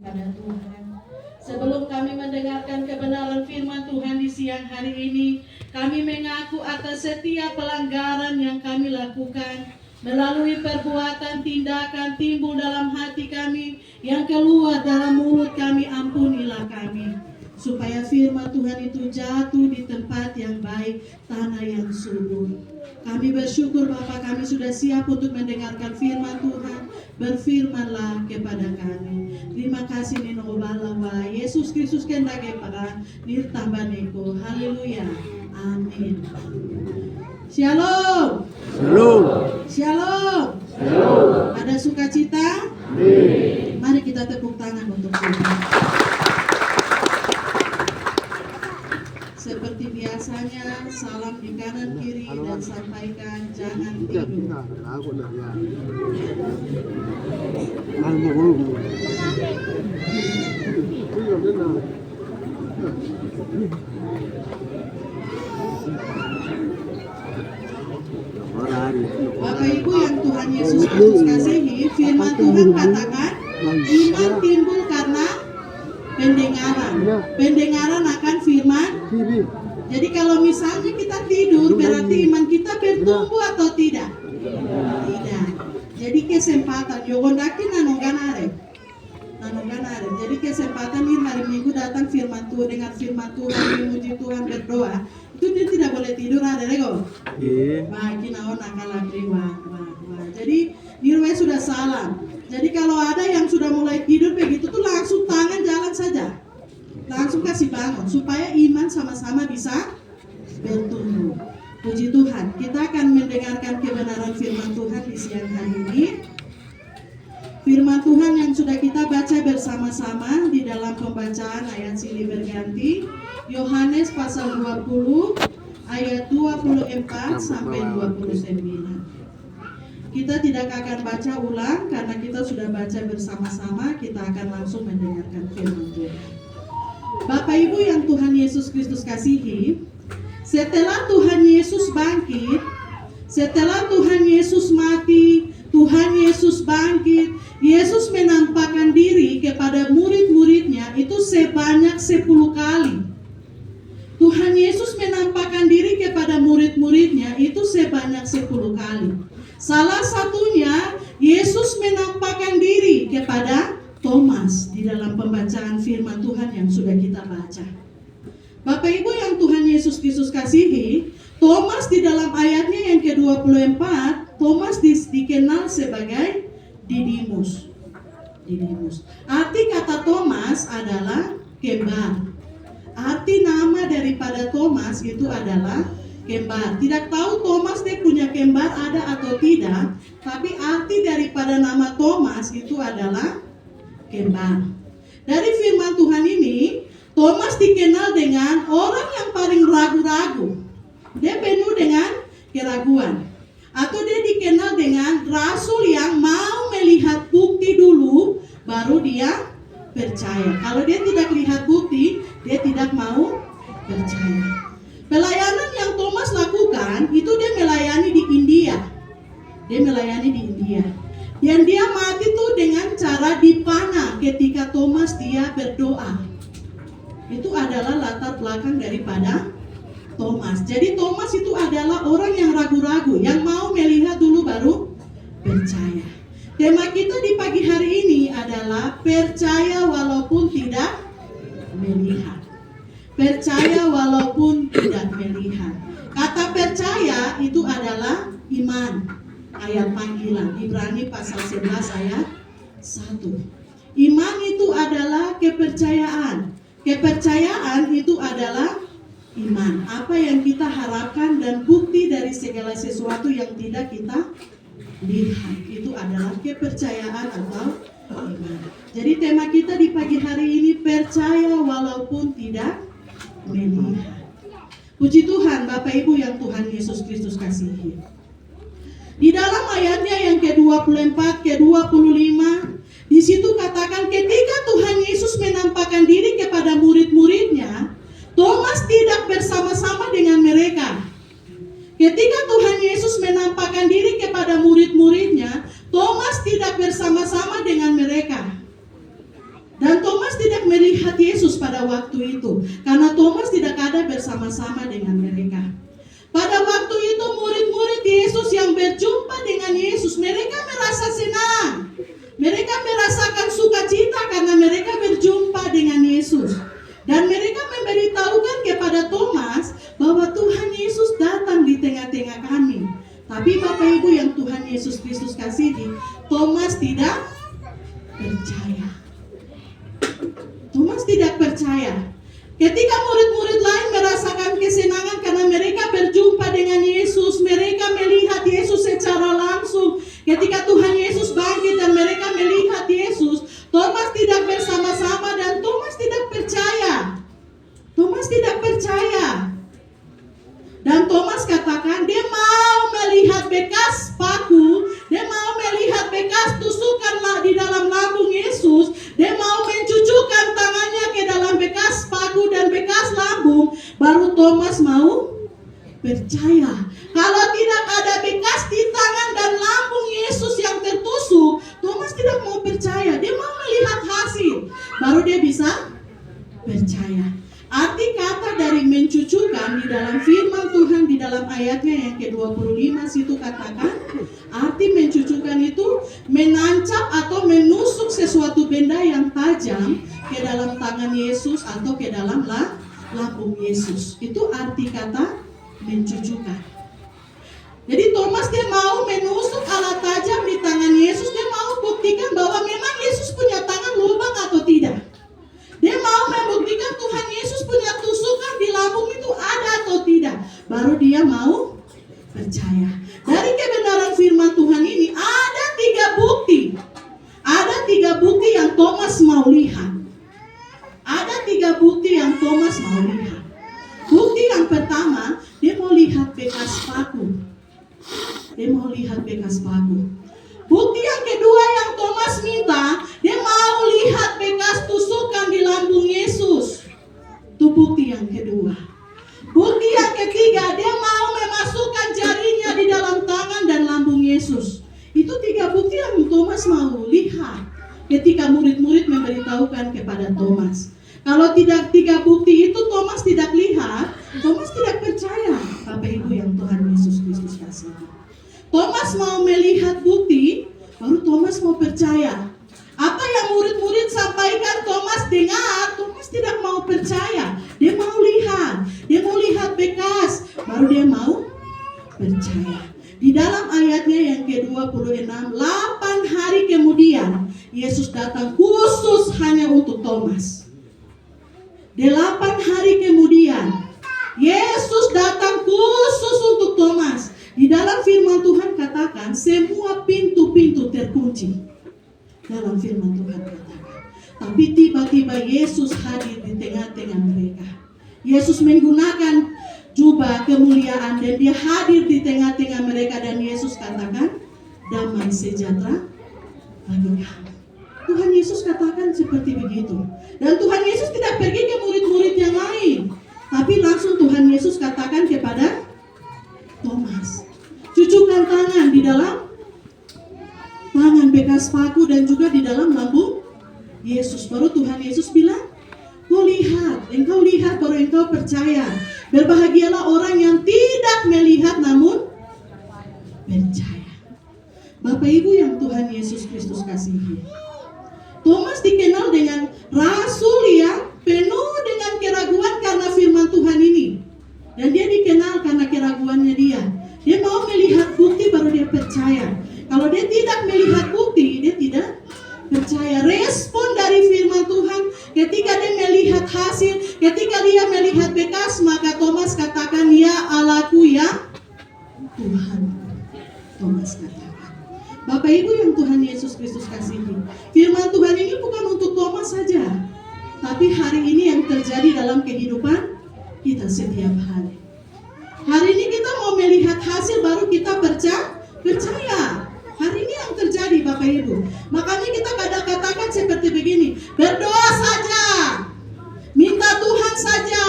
Pada Tuhan. Sebelum kami mendengarkan kebenaran firman Tuhan di siang hari ini, kami mengaku atas setiap pelanggaran yang kami lakukan melalui perbuatan tindakan timbul dalam hati kami yang keluar dalam mulut kami. Ampunilah kami, supaya firman Tuhan itu jatuh di tempat yang baik, tanah yang subur. Kami bersyukur Bapa, kami sudah siap untuk mendengarkan firman Tuhan. Berfirmanlah kepada kami. Terima kasih Nino Balawa Yesus Kristus kendake para nirtambaneko. Haleluya. Amin. Shalom. Shalom. Shalom. Shalom. Ada sukacita? Amin. Mari kita tepuk tangan untuk Tuhan. Seperti biasanya, salam di kanan kiri dan sampaikan jangan tidur. Bapak Ibu yang Tuhan Yesus Kristus kasihi, firman Tuhan katakan iman timbul karena pendengaran. Pendengaran akan firman. Jadi kalau misalnya kita tidur, berarti iman kita bertumbuh atau tidak? Tidak. Jadi kesempatan yogondaki nanongganare. Jadi kesempatan ini hari Minggu datang firman Tuhan, dengar firman Tuhan, memuji Tuhan, berdoa. Itu dia tidak boleh tidur, ada rego. Bagi naon akal priwa. Jadi dirway sudah salah. Jadi kalau ada yang sudah mulai tidur begitu tuh langsung tangan jalan saja. Langsung kasih bangun supaya iman sama-sama bisa bertumbuh. Puji Tuhan, kita akan mendengarkan kebenaran firman Tuhan di siang hari ini. Firman Tuhan yang sudah kita baca bersama-sama di dalam pembacaan ayat silih berganti, Yohanes pasal 20 ayat 24 sampai 29. Kita tidak akan baca ulang karena kita sudah baca bersama-sama. Kita akan langsung mendengarkan firman Tuhan. Bapak Ibu yang Tuhan Yesus Kristus kasihi, setelah Tuhan Yesus bangkit, setelah Tuhan Yesus mati, Tuhan Yesus bangkit, Yesus menampakkan diri kepada murid-muridnya itu sebanyak 10 kali. Tuhan Yesus menampakkan diri kepada murid-muridnya itu sebanyak 10 kali. Salah satunya Yesus menampakkan diri kepada Thomas di dalam pembacaan firman Tuhan yang sudah kita baca. Bapak Ibu yang Tuhan Yesus Kristus kasihi, Thomas di dalam ayatnya yang ke-24, Thomas dikenal sebagai Didimus. Arti kata Thomas adalah kembar. Arti nama daripada Thomas itu adalah kembar. Tidak tahu Thomas dia punya kembar ada atau tidak, tapi arti daripada nama Thomas itu adalah kembar. Dari firman Tuhan ini, Thomas dikenal dengan orang yang paling ragu-ragu. Dia penuh dengan keraguan. Atau dia dikenal dengan rasul yang mau melihat bukti dulu, baru dia percaya. Kalau dia tidak lihat bukti, dia tidak mau percaya. Pelayanan yang Thomas lakukan, itu dia melayani di India. Dan dia mati tuh dengan cara dipanah ketika Thomas dia berdoa. Itu adalah latar belakang daripada Thomas. Jadi Thomas itu adalah orang yang ragu-ragu, yang mau melihat dulu baru percaya. Tema kita di pagi hari ini adalah percaya walaupun tidak melihat. Percaya walaupun tidak melihat. Kata percaya itu adalah iman. Ayat panggilan Ibrani pasal 11 ayat 1. Iman itu adalah kepercayaan. Kepercayaan itu adalah iman. Apa yang kita harapkan dan bukti dari segala sesuatu yang tidak kita lihat. Itu adalah kepercayaan atau iman. Jadi tema kita di pagi hari ini percaya walaupun tidak melihat. Puji Tuhan Bapak Ibu yang Tuhan Yesus Kristus kasihi. Di dalam ayatnya yang ke-24, ke-25, di situ katakan ketika Tuhan Yesus menampakkan diri kepada murid-muridnya, Thomas tidak bersama-sama dengan mereka. Ketika Tuhan Yesus menampakkan diri kepada murid-muridnya, Thomas tidak bersama-sama dengan mereka. Dan melihat Yesus pada waktu itu, karena Thomas tidak ada bersama-sama dengan mereka. Pada waktu itu murid-murid Yesus yang berjumpa dengan Yesus, mereka merasa senang. Mereka merasakan sukacita karena mereka berjumpa dengan Yesus. Dan mereka memberitahukan kepada Thomas bahwa Tuhan Yesus datang di tengah-tengah kami. Tapi Bapak Ibu yang Tuhan Yesus Kristus kasihi, Thomas tidak percaya. Thomas tidak percaya. Ketika murid-murid lain merasakan kesenangan karena mereka berjumpa dengan Yesus, mereka melihat Yesus secara langsung. Ketika Tuhan Yesus bangkit dan mereka melihat Yesus, Thomas tidak bersama-sama dan Thomas tidak percaya. Thomas tidak percaya. Dan Thomas katakan dia mau melihat bekas paku, dia mau melihat bekas tusukan di dalam lambung Yesus, dia mau mencucukkan tangannya ke dalam bekas paku dan bekas lambung, baru Thomas mau percaya. Kalau tidak ada bekas di tangan dan lambung Yesus yang tertusuk, Thomas tidak mau percaya. Dia mau melihat hasil, baru dia bisa percaya. Arti kata dari mencucukkan di dalam firman Tuhan di dalam ayatnya yang ke-25 situ katakan, arti mencucukkan itu menancap atau menusuk sesuatu benda yang tajam ke dalam tangan Yesus atau ke dalam lambung Yesus. Itu arti kata mencucukkan. Jadi Thomas dia mau menusuk alat tajam di tangan Yesus, dia mau buktikan bahwa memang Yesus punya tangan lubang atau tidak. Dia mau membuktikan Tuhan Yesus punya tusukan di lambung itu ada atau tidak. Baru dia mau percaya. Dari kebenaran firman Tuhan ini ada 3 bukti. Ada 3 bukti yang Thomas mau lihat. Ada 3 bukti yang Thomas mau lihat. Bukti yang pertama, dia mau lihat bekas paku. Dia mau lihat bekas paku. Bukti yang kedua yang Thomas minta, dia mau lihat bekas tusukan di lambung Yesus. Itu bukti yang kedua. Bukti yang ketiga, dia mau memasukkan jarinya di dalam tangan dan lambung Yesus. Itu 3 bukti yang Thomas mau lihat ketika murid-murid memberitahukan kepada Thomas. Kalau tidak 3 bukti itu Thomas tidak lihat, Thomas tidak percaya. Bapak Ibu yang Tuhan Yesus Kristus kasihi, Thomas mau melihat bukti, baru Thomas mau percaya. Apa yang murid-murid sampaikan Thomas dengar, Thomas tidak mau percaya. Dia mau lihat bekas, baru dia mau percaya. Di dalam ayatnya yang ke-26, 8 hari kemudian Yesus datang khusus hanya untuk Thomas. 8 hari kemudian Yesus datang khusus untuk Thomas. Di dalam firman Tuhan katakan semua pintu-pintu terkunci. Dalam firman Tuhan katakan. Tapi tiba-tiba Yesus hadir di tengah-tengah mereka. Yesus menggunakan jubah kemuliaan dan dia hadir di tengah-tengah mereka dan Yesus katakan damai sejahtera bagi kamu. Tuhan Yesus katakan seperti begitu. Dan Tuhan Yesus tidak pergi ke murid-murid yang lain, tapi langsung Tuhan Yesus katakan kepada Thomas, cucukkan tangan di dalam tangan bekas paku dan juga di dalam lambung Yesus. Baru Tuhan Yesus bilang, engkau lihat baru engkau percaya. Berbahagialah orang yang tidak melihat namun percaya. Bapak Ibu yang Tuhan Yesus Kristus kasihi, Thomas dikenal dengan rasul yang penuh dengan keraguan karena firman Tuhan ini. Dan dia dikenal karena keraguannya dia. Dia mau melihat bukti baru dia percaya. Kalau dia tidak melihat bukti, dia tidak percaya. Respon dari firman Tuhan ketika dia melihat hasil, ketika dia melihat bekas, maka Thomas katakan, ya Allahku, ya Tuhan. Thomas katakan. Bapak Ibu yang Tuhan Yesus Kristus kasihi, firman Tuhan ini bukan untuk Thomas saja, tapi hari ini yang terjadi dalam kehidupan kita setiap hari. Hari ini kita mau melihat hasil baru kita percaya. Hari ini yang terjadi Bapak Ibu. Makanya kita kadang katakan seperti begini, berdoa saja, minta Tuhan saja,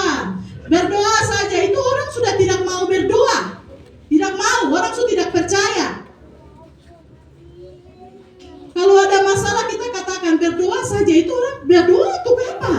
berdoa saja. Itu orang sudah tidak mau berdoa, tidak mau, orang sudah tidak percaya. Kalau ada masalah kita katakan berdoa saja, itu orang berdoa untuk apa?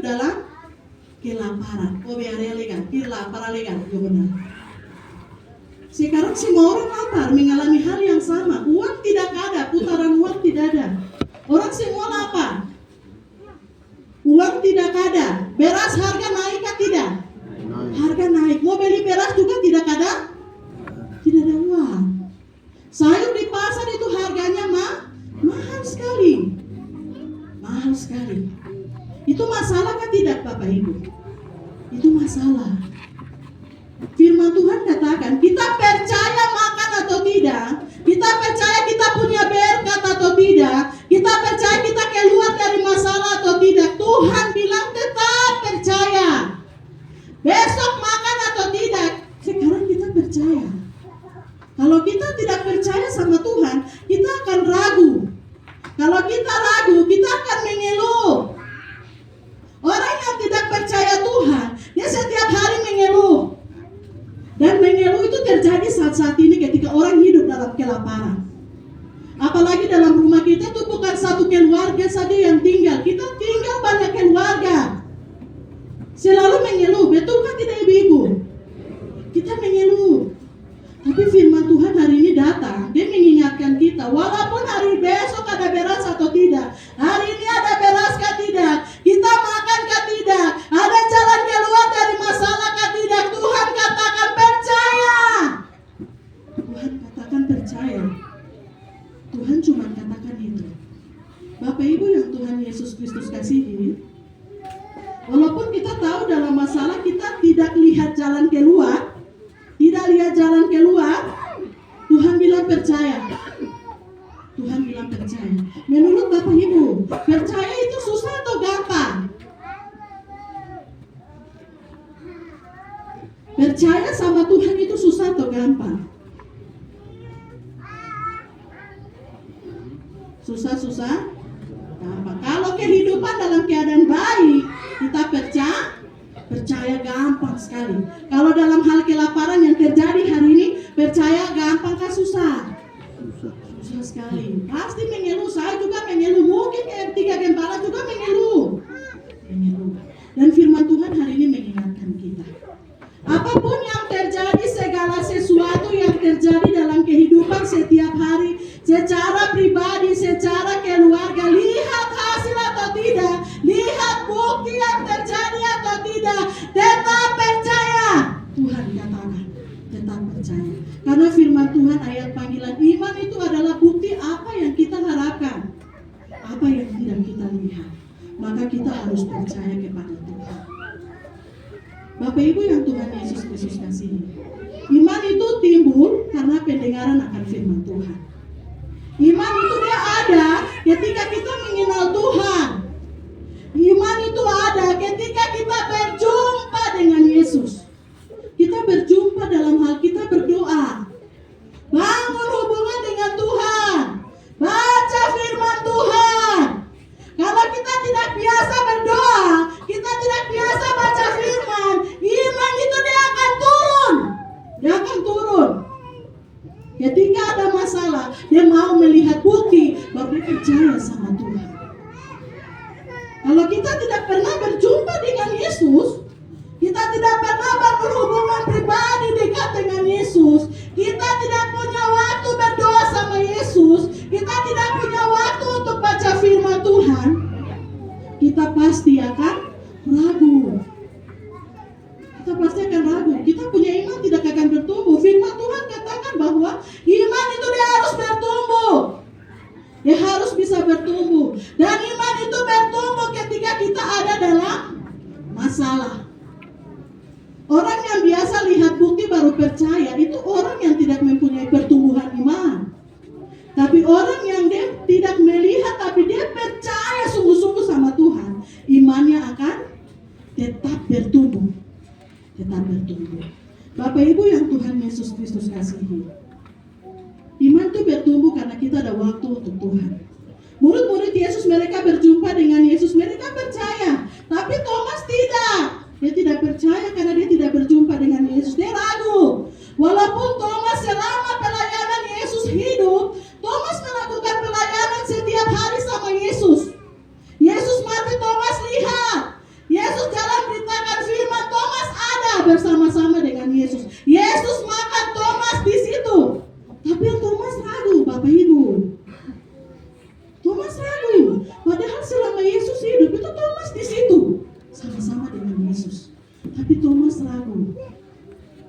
dalam kelaparan. Oh biar legan, kelaparan legan, benar. Sekarang semua orang lapar, mengalami hal yang sama. Uang tidak ada, putaran uang tidak ada. Orang semua lapar. Uang tidak ada. Beras harga naik kah tidak? Harga naik. Mau beli beras juga tidak ada? Tidak ada uang. Sayur di pasar itu harganya mahal sekali. Mahal sekali. Itu masalah kah tidak Bapak Ibu? Itu masalah. Firman Tuhan katakan, kita percaya makan atau tidak, kita percaya kita punya berkat atau tidak, kita percaya kita keluar dari masalah atau tidak, Tuhan bilang tetap percaya. Besok makan atau tidak, sekarang kita percaya. Kalau kita tidak percaya sama Tuhan, kita akan ragu. Kalau kita ragu, kita akan mengeluh. Orang yang tidak percaya Tuhan, dia setiap hari mengeluh. Dan mengeluh itu terjadi saat-saat ini ketika orang hidup dalam kelaparan. Apalagi dalam rumah kita itu bukan satu keluarga saja yang tinggal. Kita tinggal banyak keluarga. Selalu mengeluh, betul kan tidak ibu-ibu? Kita mengeluh. Tapi firman Tuhan hari ini datang, dia mengingatkan kita, walaupun hari besok ada beras atau tidak, hari ini ada beras kah tidak, kita makan kah tidak, ada jalan keluar dari masalah kah tidak, Tuhan katakan percaya. Tuhan katakan percaya. Tuhan cuma katakan itu. Bapak Ibu yang Tuhan Yesus Kristus kasihi, walaupun kita tahu dalam masalah kita tidak lihat jalan keluar, tidak lihat jalan keluar, Tuhan bilang percaya. Tuhan bilang percaya. Menurut Bapak Ibu, percaya itu susah atau gampang? Percaya sama Tuhan itu susah atau gampang? Susah-susah? Gampang. Kalau kehidupan dalam keadaan baik, kita percaya gampang sekali. Kalau dalam hal kelaparan yang terjadi hari ini, percaya gampang kah susah? Susah sekali. Pasti mengeluh. Saya juga mengeluh. Mungkin ketika gembala juga mengeluh. Dan firman Tuhan hari ini mengingatkan kita. Apapun yang terjadi, segala sesuatu yang terjadi dalam kehidupan setiap hari, secara pribadi, secara keluarga, lihat hasil atau tidak, lihat bukti yang terjadi atau tidak, tetap percaya. Tuhan katakan, tetap percaya. Karena firman Tuhan ayat panggilan iman itu adalah bukti apa yang kita harapkan, apa yang tidak kita lihat. Maka kita harus percaya kepada Tuhan. Bapak Ibu yang Tuhan Yesus Kristus kasihi, iman itu timbul karena pendengaran akan firman Tuhan. Iman itu dia ada ketika kita mengenal Tuhan. Iman itu ada ketika kita berjumpa dengan Yesus. Kita berjumpa dalam hal kita berdoa. Bangun hubungan dengan Tuhan. Baca firman Tuhan. Kalau kita tidak biasa berdoa, kita tidak biasa baca firman, iman itu dia akan turun. Dia akan turun. Ketika ada masalah, dia mau melihat bukti, baru dia percaya sama Tuhan. Kalau kita tidak pernah berjumpa dengan Yesus, kita tidak pernah berhubungan pribadi dekat dengan Yesus, kita tidak punya waktu berdoa sama Yesus, kita tidak punya waktu untuk baca firman Tuhan, kita pasti akan ragu. Kita pasti akan ragu. Kita punya iman tidak akan bertumbuh. Firman Tuhan katakan bahwa iman itu dia harus bertumbuh. Dia harus bisa bertumbuh. Dan iman itu bertumbuh ketika kita ada dalam masalah. Orang yang biasa lihat bukti baru percaya, itu orang yang tidak mempunyai pertumbuhan iman. Tapi orang yang dia tidak melihat tapi dia percaya sungguh-sungguh sama Tuhan, imannya akan tetap bertumbuh. Tetap bertumbuh. Bapak Ibu yang Tuhan Yesus Kristus kasihi, iman itu bertumbuh karena kita ada waktu untuk Tuhan. Murid-murid Yesus, mereka berjumpa dengan Yesus, mereka percaya. Tapi Thomas tidak. Dia tidak percaya karena dia tidak berjumpa dengan Yesus. Dia ragu. Walaupun Thomas selama pelayanan Yesus hidup, Thomas melakukan pelayanan setiap hari sama Yesus. Yesus mati, Thomas lihat. Tapi Thomas ragu.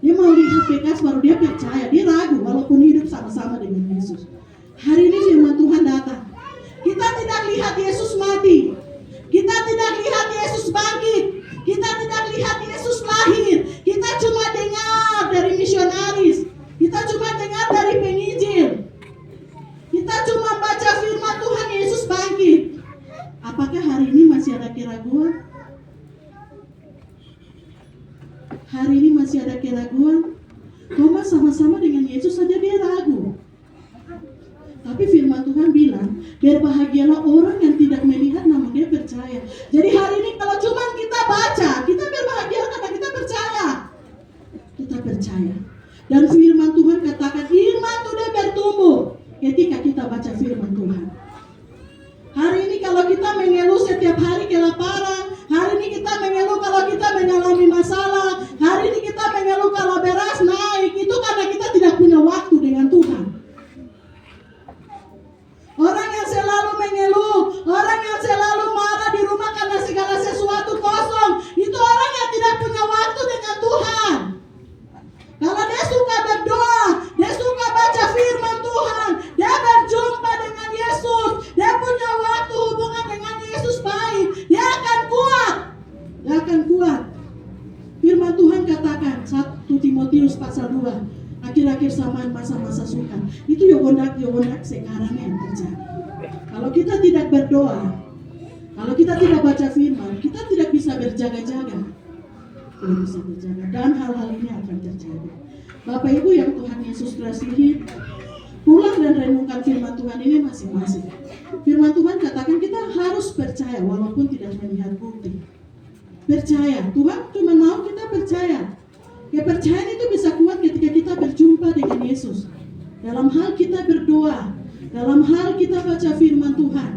Dia mau lihat bekas baru dia percaya. Dia ragu walaupun hidup sama-sama dengan Yesus. Hari ini firman Tuhan datang. Kita tidak lihat Yesus mati. Kita tidak lihat Yesus bangkit. Kita tidak lihat Yesus lahir. Kita cuma dengar dari misionaris. Kita cuma dengar dari penginjil. Kita cuma baca firman Tuhan Yesus bangkit. Apakah hari ini masih ada keraguan? Hari ini masih ada keraguan? Thomas sama-sama dengan Yesus saja dia ragu. Tapi firman Tuhan bilang, berbahagialah orang yang tidak melihat namun dia percaya. Jadi hari ini kalau cuma kita baca, kita berbahagia karena kita percaya. Kita percaya. Dan firman Tuhan katakan, iman sudah bertumbuh ketika kita baca firman Tuhan. Hari ini kalau kita mengeluh setiap hari kelaparan, hari ini kita mengeluh kalau kita mengalami masalah, hari ini kita mengeluh kalau beras naik, itu karena kita tidak punya waktu dengan Tuhan. Orang yang selalu mengeluh, orang yang selalu marah di rumah karena segala sesuatu kosong, itu orang yang tidak punya waktu dengan Tuhan. Kalau dia suka berdoa, dia suka baca firman Tuhan, dia berjumpa dengan Yesus, dia punya waktu hubungan dengan Yesus baik, dia akan kuat. Dia akan kuat. Firman Tuhan katakan 1 Timotius pasal 2, akhir-akhir zaman masa-masa sukar. Itu yogondak sekarang yang terjadi. Kalau kita tidak berdoa, kalau kita tidak baca firman, kita tidak bisa berjaga-jaga. Tidak bisa berjaga. Dan hal-hal ini akan terjadi. Bapak Ibu yang Tuhan Yesus kasihi, pulang dan renungkan firman Tuhan ini masing-masing. Firman Tuhan katakan kita harus percaya walaupun tidak melihat bukti. Percaya. Tuhan cuma mau kita percaya. Kepercayaan itu bisa kuat ketika kita berjumpa dengan Yesus. Dalam hal kita berdoa, dalam hal kita baca firman Tuhan,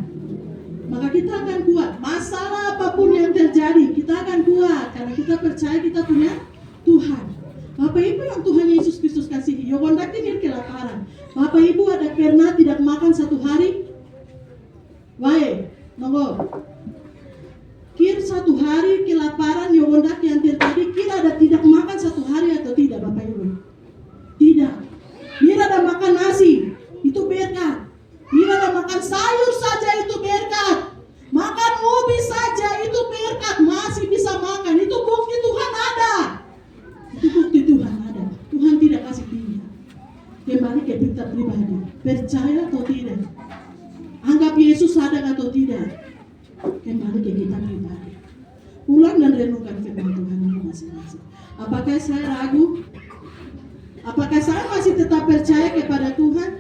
maka kita akan kuat. Masalah apapun yang terjadi, kita akan kuat karena kita percaya kita punya Tuhan. Bapak Ibu yang Tuhan Yesus Kristus kasihi, yogondak ini kelaparan. Bapak Ibu ada pernah tidak makan 1 hari? Baik, nongol. Kira 1 hari kelaparan yogondak yang terjadi, kira ada tidak makan 1 hari atau tidak Bapak Ibu? Tidak. Kira ada makan nasi, itu berkat. Kira ada makan sayur saja, itu berkat. Makan ubi saja, itu berkat. Masih bisa makan, itu bukti Tuhan ada. Itu bukti Tuhan ada. Tuhan tidak kasih pilihan. Kembali ke kita pribadi, percaya atau tidak? Anggap Yesus ada atau tidak? Kembali ke kita pribadi. Pulang dan renungkan firman Tuhan ini masing-masing. Apakah saya ragu? Apakah saya masih tetap percaya kepada Tuhan?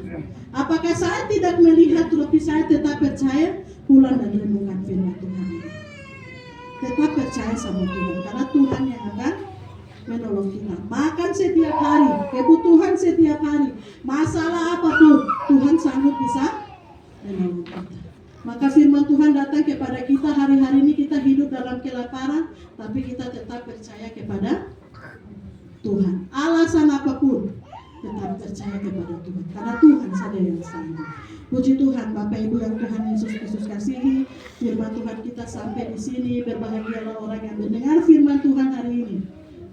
Apakah saya tidak melihat tetapi saya tetap percaya? Pulang dan renungkan firman Tuhan ini. Tetap percaya sama Tuhan karena Tuhan yang akan menolong kita. Makan setiap hari, kebutuhan setiap hari, masalah apapun Tuhan sanggup bisa menolong kita. Maka firman Tuhan datang kepada kita hari-hari ini, kita hidup dalam kelaparan, tapi kita tetap percaya kepada Tuhan. Alasan apapun, tetap percaya kepada Tuhan. Karena Tuhan saja yang sanggup. Puji Tuhan, Bapak Ibu yang Tuhan Yesus Kristus kasihi, firman Tuhan kita sampai di sini. Berbahagialah orang yang mendengar firman Tuhan hari ini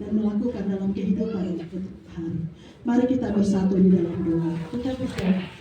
dan melakukan dalam kehidupan hari. Mari kita bersatu di dalam doa. Kita berdoa.